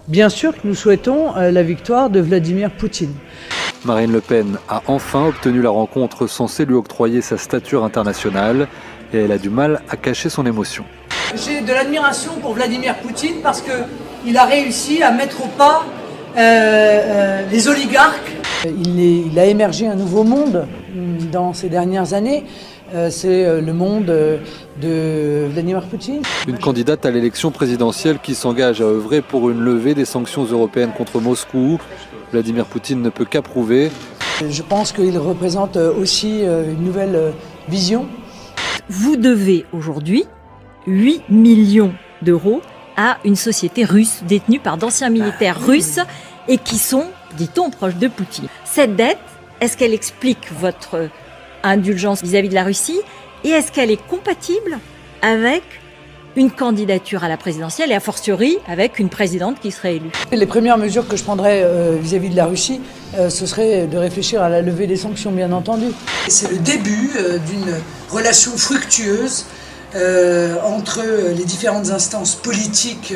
Bien sûr que nous souhaitons la victoire de Vladimir Poutine. Marine Le Pen a enfin obtenu la rencontre censée lui octroyer sa stature internationale et elle a du mal à cacher son émotion. J'ai de l'admiration pour Vladimir Poutine parce qu'il a réussi à mettre au pas les oligarques. Il a émergé un nouveau monde dans ces dernières années. C'est le monde de Vladimir Poutine. Une candidate à l'élection présidentielle qui s'engage à œuvrer pour une levée des sanctions européennes contre Moscou. Vladimir Poutine ne peut qu'approuver. Je pense qu'il représente aussi une nouvelle vision. Vous devez aujourd'hui 8 millions d'euros à une société russe détenue par d'anciens militaires russes et qui sont, dit-on, proches de Poutine. Cette dette, est-ce qu'elle explique votre indulgence vis-à-vis de la Russie et est-ce qu'elle est compatible avec une candidature à la présidentielle et a fortiori avec une présidente qui serait élue? Les premières mesures que je prendrais vis-à-vis de la Russie, ce serait de réfléchir à la levée des sanctions, bien entendu. C'est le début d'une relation fructueuse entre les différentes instances politiques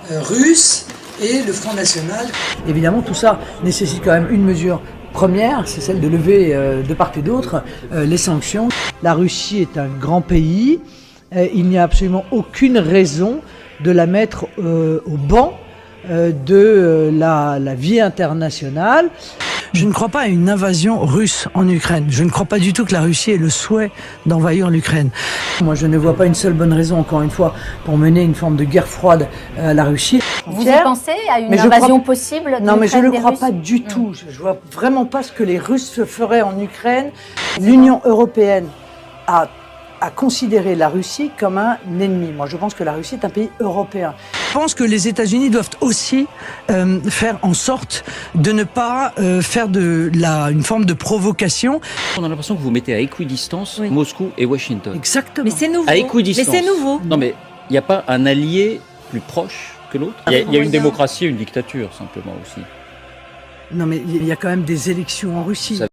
russes et le Front National. Évidemment, tout ça nécessite quand même une mesure première, c'est celle de lever de part et d'autre les sanctions. La Russie est un grand pays. Il n'y a absolument aucune raison de la mettre au banc de la vie internationale. Je ne crois pas à une invasion russe en Ukraine. Je ne crois pas du tout que la Russie ait le souhait d'envahir l'Ukraine. Moi, je ne vois pas une seule bonne raison, encore une fois, pour mener une forme de guerre froide à la Russie. Vous y pensez à une invasion possible de l'Ukraine? Non, mais je ne le crois pas du tout. Je ne vois vraiment pas ce que les Russes feraient en Ukraine. L'Union européenne a considérer la Russie comme un ennemi. Moi, je pense que la Russie est un pays européen. Je pense que les États-Unis doivent aussi faire en sorte de ne pas faire une forme de provocation. On a l'impression que vous mettez à équidistance Moscou et Washington. Exactement. Mais c'est nouveau. À équidistance. Mais c'est nouveau. Non, mais il n'y a pas un allié plus proche que l'autre. Il y a une démocratie et une dictature, simplement aussi. Non, mais il y a quand même des élections en Russie.